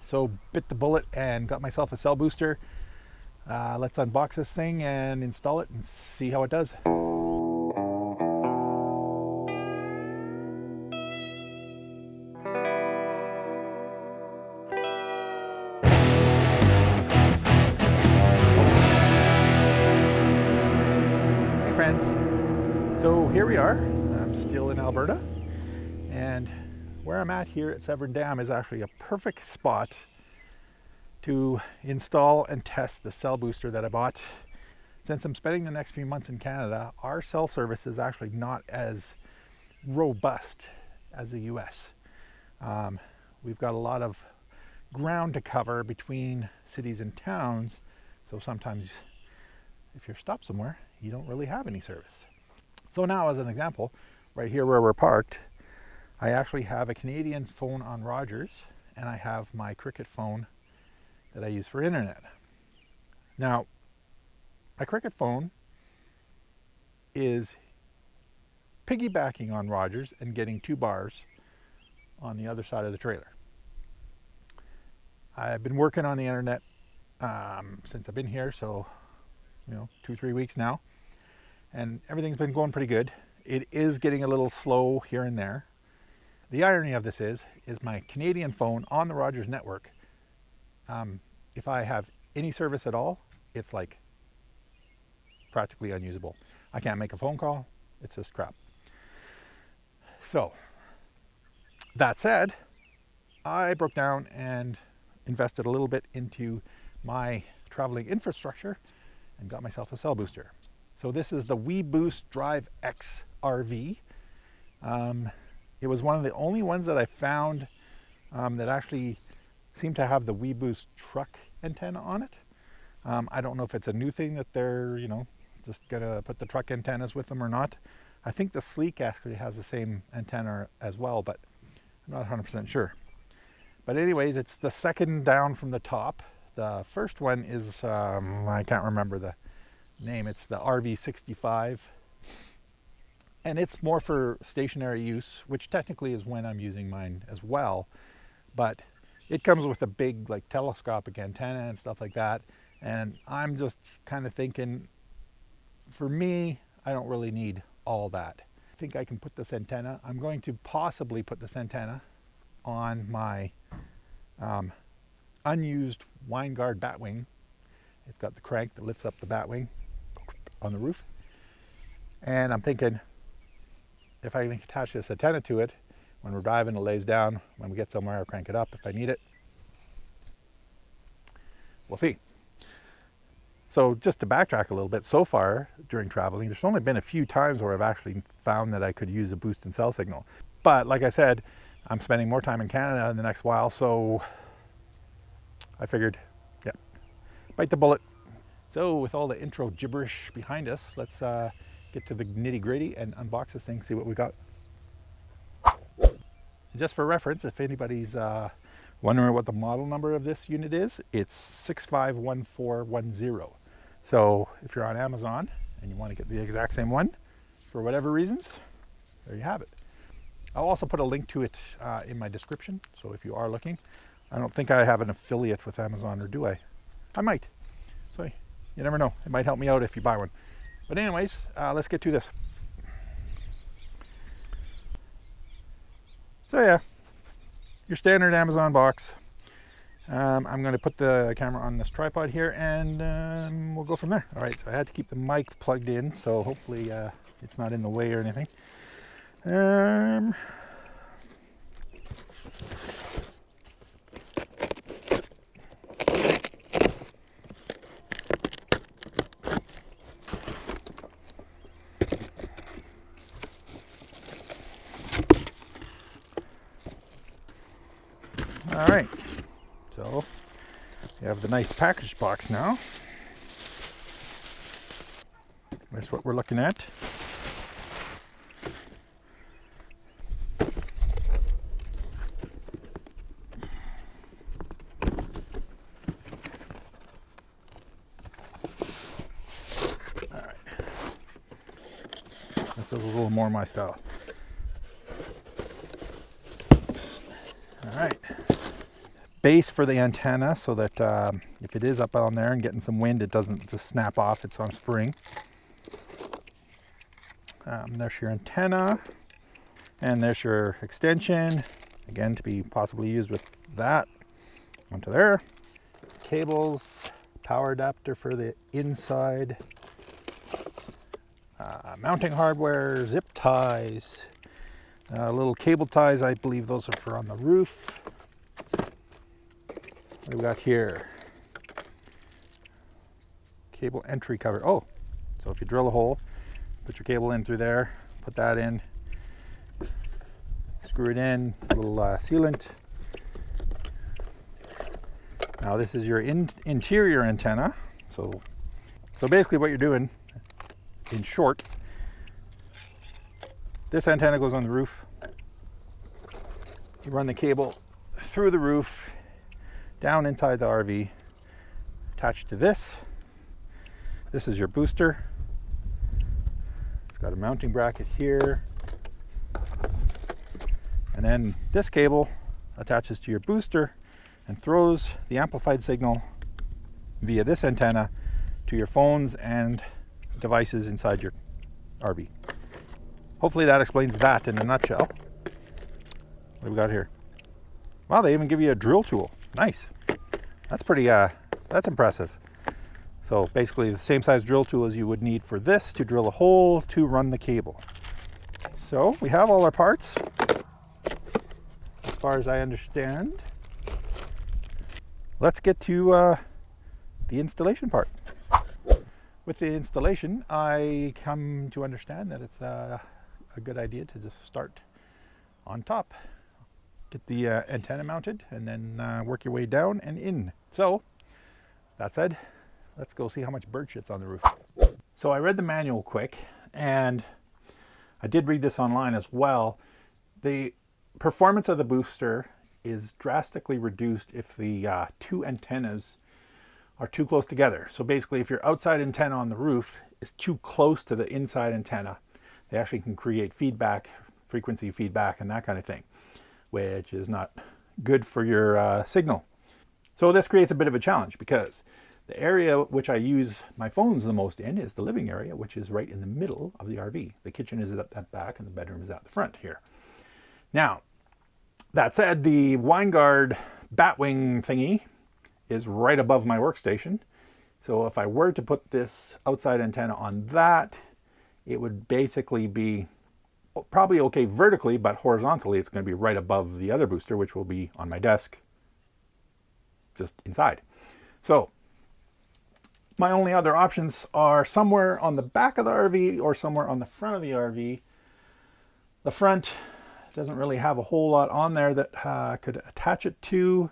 So bit the bullet and got myself a cell booster. Let's unbox this thing and install it and see how it does. Hey friends, so here we are. I'm still in Alberta, and where I'm at here at Severn Dam is actually a perfect spot to install and test the cell booster that I bought. Since I'm spending the next few months in Canada, our cell service is actually not as robust as the US. We've got a lot of ground to cover between cities and towns, so sometimes if you're stopped somewhere, you don't really have any service. So now, as an example, right here where we're parked, I actually have a Canadian phone on Rogers, and I have my Cricket phone that I use for internet. Now, my Cricket phone is piggybacking on Rogers and getting 2 bars on the other side of the trailer. I've been working on the internet since I've been here, so 2-3 weeks now, and everything's been going pretty good. It is getting a little slow here and there. The irony of this is my Canadian phone on the Rogers network, if I have any service at all, it's like practically unusable. I can't make a phone call. It's just crap. So that said, I broke down and invested a little bit into my traveling infrastructure and got myself a cell booster. So this is the Weboost Drive X RV. It was one of the only ones that I found that actually seemed to have the Weboost truck antenna on it. I don't know if it's a new thing that they're, just gonna put the truck antennas with them or not. I think the Sleek actually has the same antenna as well, but I'm not 100% sure. But anyways, it's the second down from the top. The first one is, I can't remember the name. It's the RV65. And it's more for stationary use, which technically is when I'm using mine as well. But it comes with a big telescopic antenna and stuff like that. And I'm just kind of thinking, for me, I don't really need all that. I think I can put this antenna. I'm going to possibly put this antenna on my unused Winegard batwing. It's got the crank that lifts up the batwing on the roof. And I'm thinking, if I can attach this antenna to it, when we're driving, it lays down. When we get somewhere, I'll crank it up if I need it. We'll see. So just to backtrack a little bit, so far during traveling, there's only been a few times where I've actually found that I could use a boost and cell signal. But like I said, I'm spending more time in Canada in the next while, so I figured, yeah, bite the bullet. So with all the intro gibberish behind us, let's get to the nitty gritty and unbox this thing, see what we got. Just for reference, if anybody's wondering what the model number of this unit is, it's 651410. So if you're on Amazon and you want to get the exact same one, for whatever reasons, there you have it. I'll also put a link to it in my description, so if you are looking. I don't think I have an affiliate with Amazon, or do I? I might. So you never know. It might help me out if you buy one. But anyways, let's get to this. So yeah, your standard Amazon box. I'm going to put the camera on this tripod here, and we'll go from there. All right, so I had to keep the mic plugged in, so hopefully it's not in the way or anything. All right, so we have the nice package box now. That's what we're looking at. All right, this is a little more my style. All right. base for the antenna so that if it is up on there and getting some wind, it doesn't just snap off. It's on spring. There's your antenna, and there's your extension, again to be possibly used with that onto there. Cables, power adapter for the inside, mounting hardware, zip ties, little cable ties. I believe those are for on the roof. What do we got here? Cable entry cover. Oh, so if you drill a hole, put your cable in through there, put that in, screw it in, a little sealant. Now this is your interior antenna. So basically what you're doing, in short, this antenna goes on the roof. You run the cable through the roof, down inside the RV, attached to this. This is your booster. It's got a mounting bracket here. And then this cable attaches to your booster and throws the amplified signal via this antenna to your phones and devices inside your RV. Hopefully that explains that in a nutshell. What do we got here? Wow, they even give you a drill tool. Nice. That's pretty, that's impressive. So basically the same size drill tool as you would need for this to drill a hole to run the cable. So we have all our parts, as far as I understand. Let's get to the installation part. With the installation, I come to understand that it's a good idea to just start on top. Get the antenna mounted and then work your way down and in. So, that said, let's go see how much bird shit's on the roof. So I read the manual quick, and I did read this online as well. The performance of the booster is drastically reduced if the two antennas are too close together. So basically, if your outside antenna on the roof is too close to the inside antenna, they actually can create feedback, frequency feedback, and that kind of thing, which is not good for your signal. So this creates a bit of a challenge because the area which I use my phones the most in is the living area, which is right in the middle of the RV. The kitchen is at the back and the bedroom is at the front here. Now, that said, the Winegard Batwing thingy is right above my workstation. So if I were to put this outside antenna on that, it would basically be probably okay vertically, but horizontally it's going to be right above the other booster, which will be on my desk just inside. So my only other options are somewhere on the back of the RV or somewhere on the front of the RV. The front doesn't really have a whole lot on there that could attach it to.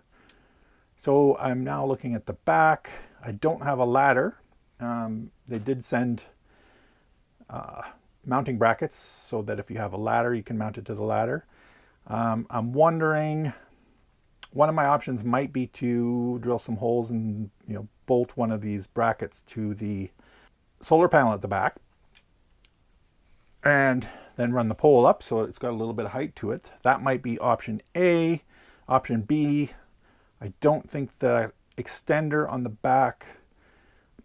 So I'm now looking at the back. I don't have a ladder. They did send mounting brackets so that if you have a ladder, you can mount it to the ladder. I'm wondering, one of my options might be to drill some holes and bolt one of these brackets to the solar panel at the back and then run the pole up so it's got a little bit of height to it. That might be option A. Option B, I don't think the extender on the back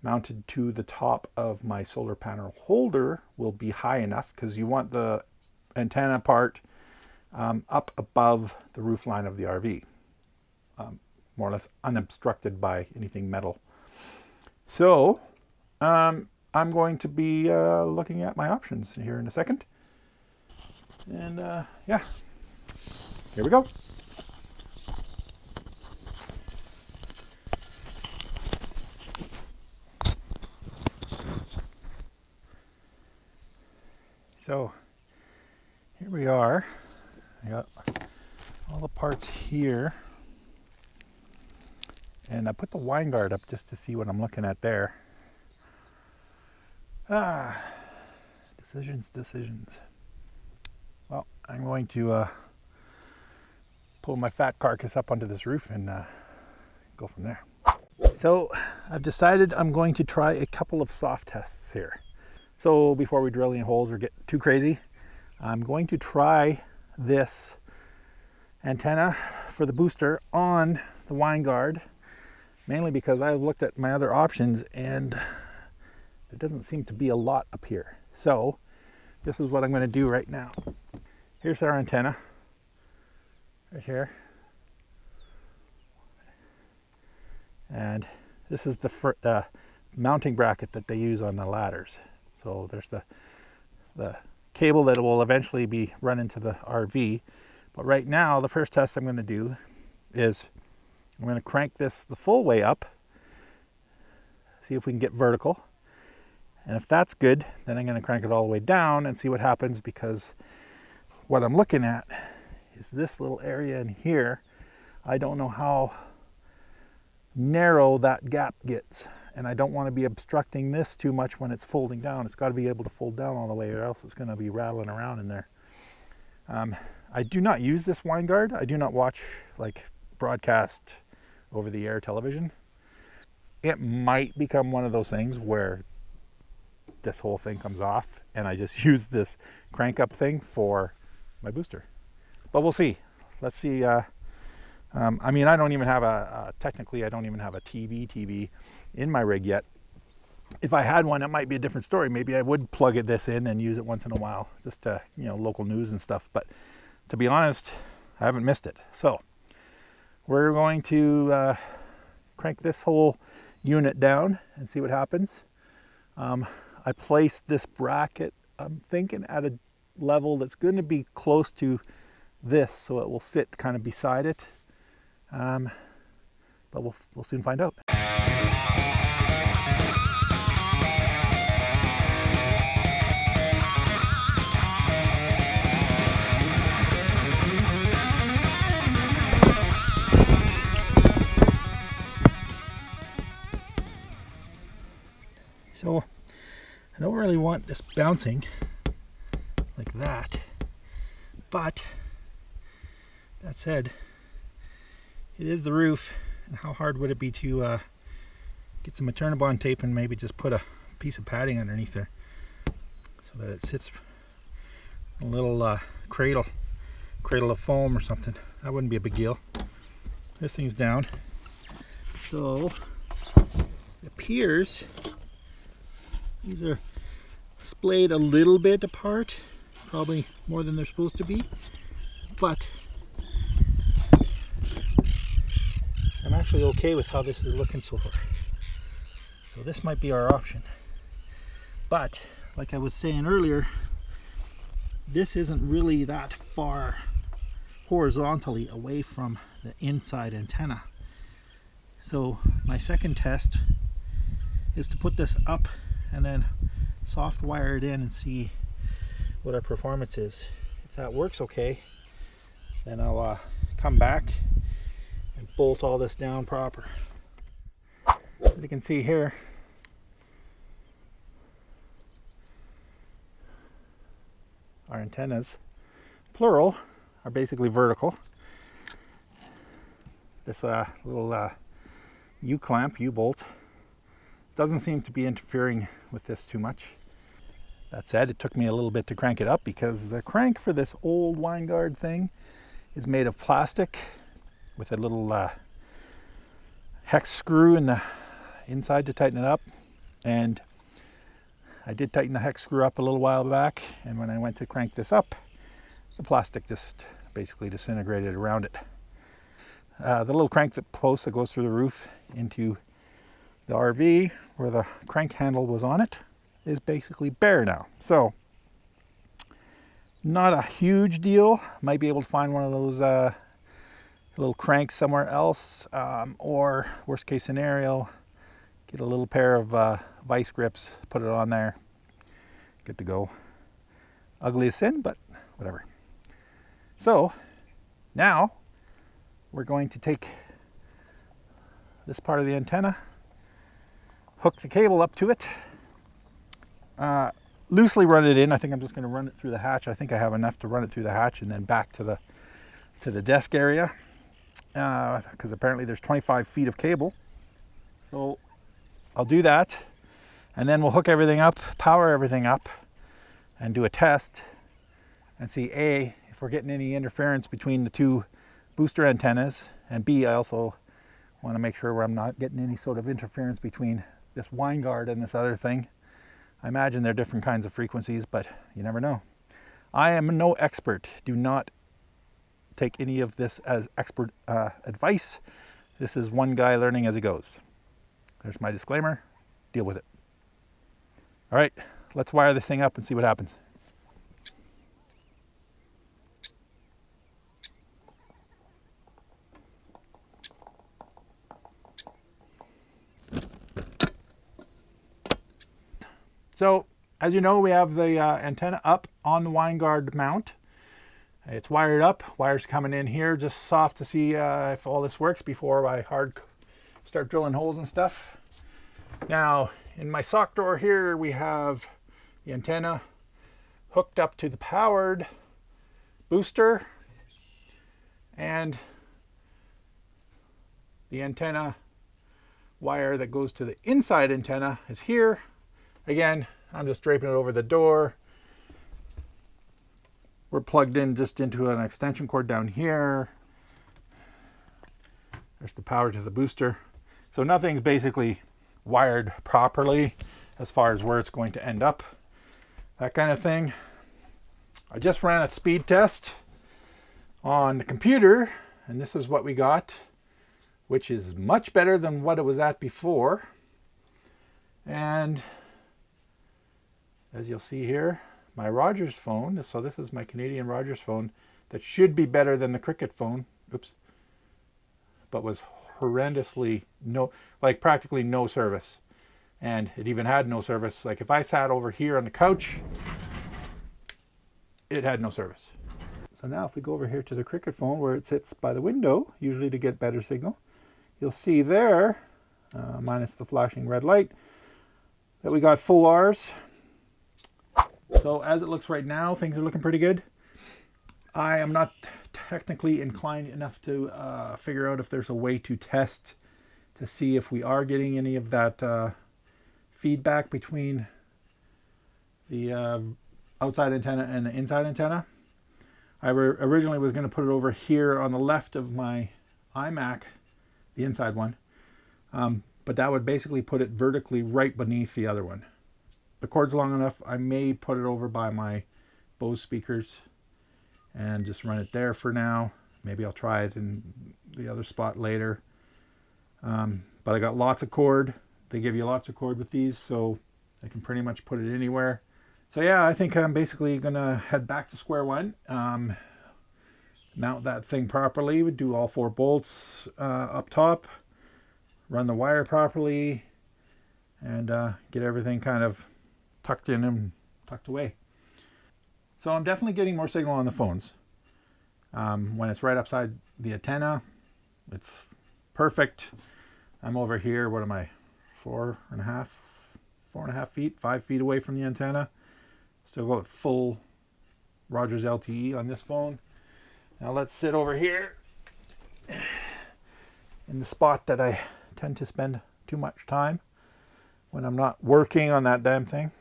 mounted to the top of my solar panel holder will be high enough, because you want the antenna part up above the roof line of the RV, more or less unobstructed by anything metal. So I'm going to be looking at my options here in a second. And yeah, here we go. So here we are. I got all the parts here, and I put the Winegard up just to see what I'm looking at there. Decisions. Well, I'm going to pull my fat carcass up onto this roof and go from there. So I've decided I'm going to try a couple of soft tests here. So before we drill any holes or get too crazy, I'm going to try this antenna for the booster on the wine guard, mainly because I've looked at my other options and there doesn't seem to be a lot up here. So this is what I'm going to do right now. Here's our antenna right here. And this is the mounting bracket that they use on the ladders. So there's the cable that will eventually be run into the RV. But right now, the first test I'm going to do is I'm going to crank this the full way up, see if we can get vertical. And if that's good, then I'm going to crank it all the way down and see what happens, because what I'm looking at is this little area in here. I don't know how narrow that gap gets, and I don't want to be obstructing this too much when it's folding down. It's got to be able to fold down all the way, or else it's going to be rattling around in there. I do not use this wine guard. I do not watch like broadcast over the air television. It might become one of those things where this whole thing comes off and I just use this crank up thing for my booster, but we'll see. Let's see. I mean, I don't even have technically I don't even have a TV in my rig yet. If I had one, it might be a different story. Maybe I would plug this in and use it once in a while, just to, you know, local news and stuff. But to be honest, I haven't missed it. So we're going to crank this whole unit down and see what happens. I placed this bracket, I'm thinking, at a level that's going to be close to this, so it will sit kind of beside it. But we'll soon find out. So I don't really want this bouncing like that, but that said, it is the roof, and how hard would it be to get some Maternabond tape and maybe just put a piece of padding underneath there so that it sits in a little cradle of foam or something. That wouldn't be a big deal. This thing's down, so it appears these are splayed a little bit apart, probably more than they're supposed to be, but I'm actually okay with how this is looking so far. So this might be our option. But like I was saying earlier, this isn't really that far horizontally away from the inside antenna. So my second test is to put this up and then soft wire it in and see what our performance is. If that works okay, then I'll come back and bolt all this down proper. As you can see here, our antennas, plural, are basically vertical. This little U-clamp, U-bolt, doesn't seem to be interfering with this too much. That said, it took me a little bit to crank it up because the crank for this old wine guard thing is made of plastic with a little hex screw in the inside to tighten it up. And I did tighten the hex screw up a little while back, and when I went to crank this up, the plastic just basically disintegrated around it. The little crank post that goes through the roof into the RV, where the crank handle was on it, is basically bare now. So not a huge deal. Might be able to find one of those little cranks somewhere else, or worst case scenario, get a little pair of vice grips, put it on there, good to go. Ugly as sin, but whatever. So now we're going to take this part of the antenna, hook the cable up to it, loosely run it in. I think I'm just going to run it through the hatch. I think I have enough to run it through the hatch and then back to the desk area, because apparently there's 25 feet of cable. So I'll do that, and then we'll hook everything up, power everything up, and do a test and see A, if we're getting any interference between the two booster antennas, and B, I also Want to make sure I'm not getting any sort of interference between this wine guard and this other thing. I imagine they're different kinds of frequencies, but you never know. I am no expert. Do not take any of this as expert advice. This is one guy learning as he goes. There's my disclaimer. Deal with it. All right, let's wire this thing up and see what happens. So, as you know, we have the antenna up on the wine guard mount. It's wired up. Wires coming in here, just soft to see if all this works before I start drilling holes and stuff. Now, in my sock drawer here, we have the antenna hooked up to the powered booster, and the antenna wire that goes to the inside antenna is here. Again, I'm just draping it over the door. We're plugged in just into an extension cord down here. There's the power to the booster. So nothing's basically wired properly as far as where it's going to end up. That kind of thing. I just ran a speed test on the computer, and this is what we got, which is much better than what it was at before. And as you'll see here, my Rogers phone, so this is my Canadian Rogers phone, that should be better than the Cricket phone, oops, but was horrendously practically no service. And it even had no service. Like if I sat over here on the couch, it had no service. So now if we go over here to the Cricket phone where it sits by the window, usually to get better signal, you'll see there, minus the flashing red light, that we got full R's. So as it looks right now, things are looking pretty good. I am not technically inclined enough to figure out if there's a way to test to see if we are getting any of that feedback between the outside antenna and the inside antenna. I originally was going to put it over here on the left of my iMac, the inside one, but that would basically put it vertically right beneath the other one. The cord's long enough, I may put it over by my Bose speakers and just run it there for now. Maybe I'll try it in the other spot later. But I got lots of cord. They give you lots of cord with these, so I can pretty much put it anywhere. So yeah, I think I'm basically gonna head back to square one. Mount that thing properly. We do all 4 bolts up top. Run the wire properly, and get everything kind of tucked in and tucked away. So I'm definitely getting more signal on the phones. When it's right upside the antenna, it's perfect. I'm over here, what am I, 4.5 feet, 5 feet away from the antenna. Still got full Rogers LTE on this phone. Now let's sit over here in the spot that I tend to spend too much time when I'm not working on that damn thing.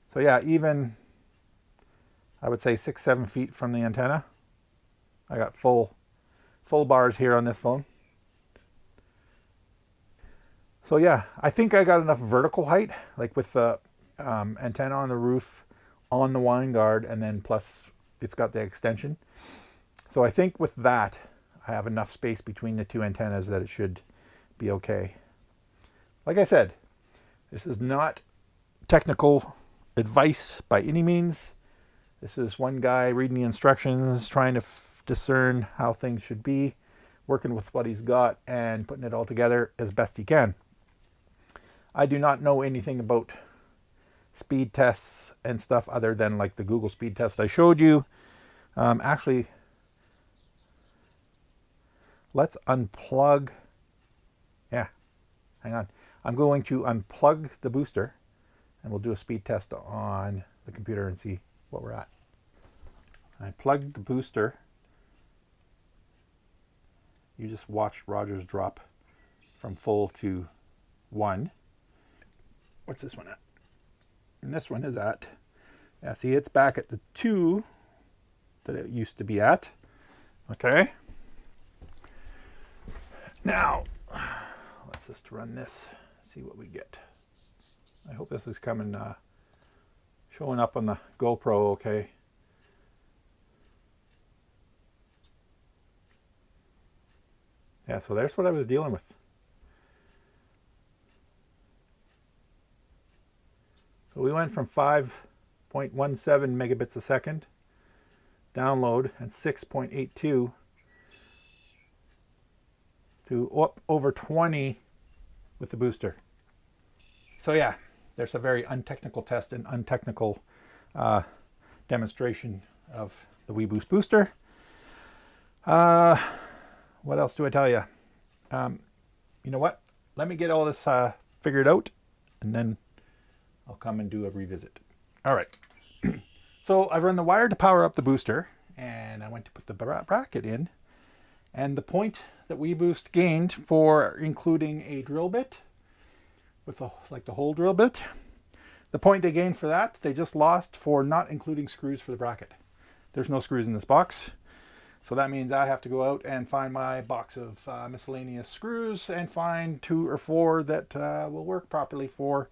So yeah, even I would say 6-7 feet from the antenna, I got full bars here on this phone. So yeah, I think I got enough vertical height, like with the antenna on the roof, on the wine guard, and then plus it's got the extension. So I think with that, I have enough space between the 2 antennas that it should be okay. Like I said, this is not technical advice by any means. This is one guy reading the instructions, trying to discern how things should be, working with what he's got and putting it all together as best he can. I do not know anything about speed tests and stuff other than like the Google speed test I showed you. Actually, let's unplug. Yeah, hang on. I'm going to unplug the booster and we'll do a speed test on the computer and see what we're at. I plugged the booster. You just watched Rogers drop from full to 1. What's this one at? And this one is at, yeah, see, it's back at the 2 that it used to be at. Okay. Now, let's just run this, see what we get. I hope this is coming, showing up on the GoPro okay. Yeah, so there's what I was dealing with. So we went from 5.17 megabits a second download and 6.82 to up over 20 with the booster. So yeah, there's a very untechnical test and untechnical demonstration of the Weboost booster. What else do I tell you? You know what? Let me get all this figured out, and then I'll come and do a revisit. All right. So I've run the wire to power up the booster, and I went to put the bracket in, and the point that Weboost gained for including a drill bit with the hole drill bit, the point they gained for that, they just lost for not including screws for the bracket. There's no screws in this box. So that means I have to go out and find my box of miscellaneous screws and find 2 or 4 that will work properly for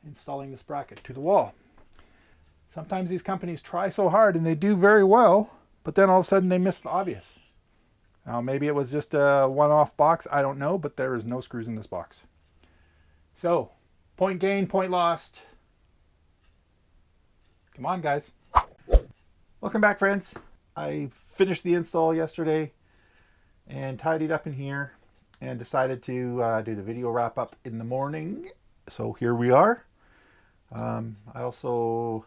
installing this bracket to the wall. Sometimes these companies try so hard and they do very well, but then all of a sudden they miss the obvious. Now maybe it was just a one-off box, I don't know, but there is no screws in this box. So, point gained, point lost. Come on, guys. Welcome back, friends. I finished the install yesterday and tidied up in here and decided to do the video wrap up in the morning. So here we are. I also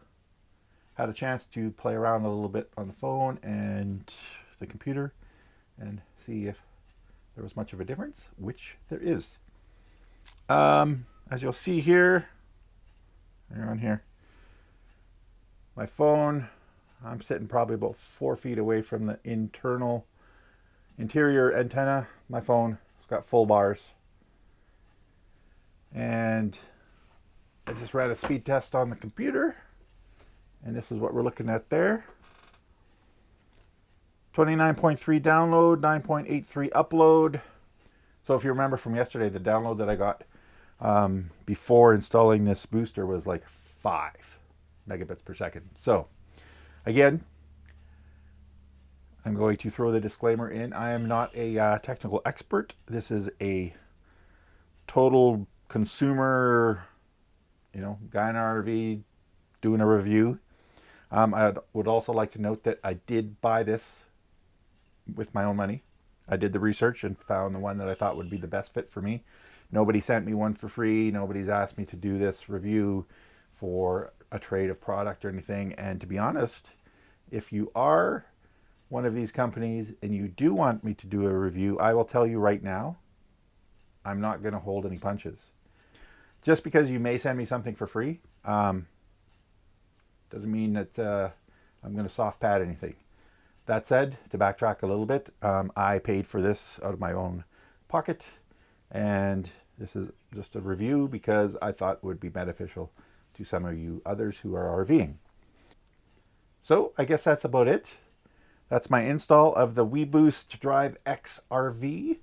had a chance to play around a little bit on the phone and the computer and see if there was much of a difference, which there is. As you'll see here, on here, my phone, I'm sitting probably about 4 feet away from the interior antenna. My phone, it's got full bars. And I just ran a speed test on the computer. And this is what we're looking at there. 29.3 download, 9.83 upload. So if you remember from yesterday, the download that I got before installing this booster was like 5 megabits per second. So again, I'm going to throw the disclaimer in. I am not a technical expert. This is a total consumer, guy in an RV doing a review. I would also like to note that I did buy this with my own money. I did the research and found the one that I thought would be the best fit for me. Nobody sent me one for free. Nobody's asked me to do this review for a trade of product or anything. And to be honest, if you are one of these companies and you do want me to do a review, I will tell you right now, I'm not going to hold any punches. Just because you may send me something for free doesn't mean that I'm going to soft pad anything. That said, to backtrack a little bit, I paid for this out of my own pocket, and this is just a review because I thought it would be beneficial to some of you others who are RVing. So I guess that's about it. That's my install of the Weboost Drive X RV,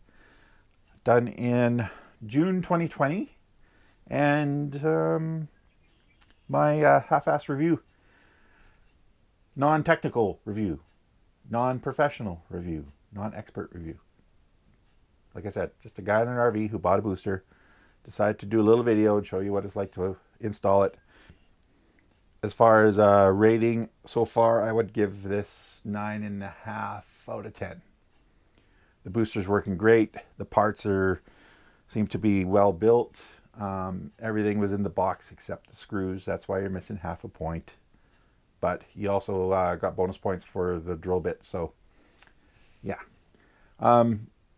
done in June 2020, and my half-assed review, non-technical review, non-professional review, non-expert review. Like I said, just a guy in an RV who bought a booster, decided to do a little video and show you what it's like to install it. As far as rating so far, I would give this 9.5 out of 10. The booster's working great. The parts seem to be well built. Everything was in the box except the screws. That's why you're missing half a point. But you also got bonus points for the drill bit. So, yeah.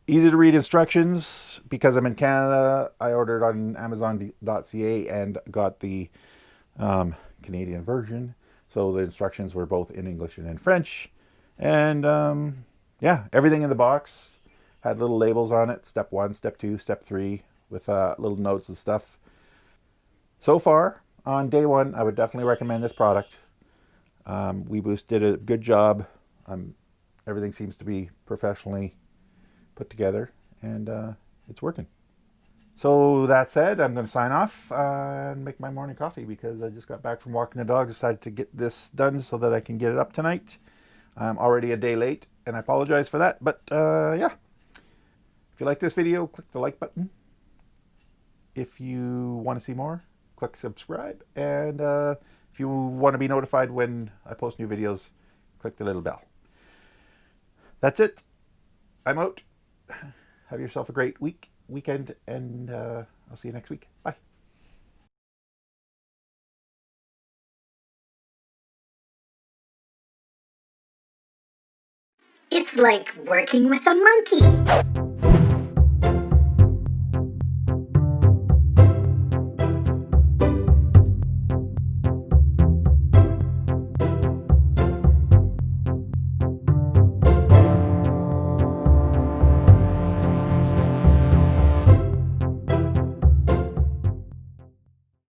Easy to read instructions. Because I'm in Canada, I ordered on Amazon.ca and got the Canadian version. So the instructions were both in English and in French. And yeah, everything in the box had little labels on it. Step 1, step 2, step 3 with little notes and stuff. So far, on day 1, I would definitely recommend this product. Weboost did a good job. Everything seems to be professionally put together. and it's working. So that said, I'm going to sign off and make my morning coffee because I just got back from walking the dog. Decided to get this done so that I can get it up tonight. I'm already a day late, and I apologize for that. But yeah, if you like this video, click the like button. If you want to see more, click subscribe. And if you want to be notified when I post new videos, click the little bell. That's it. I'm out. Have yourself a great weekend, and I'll see you next week. Bye. It's like working with a monkey.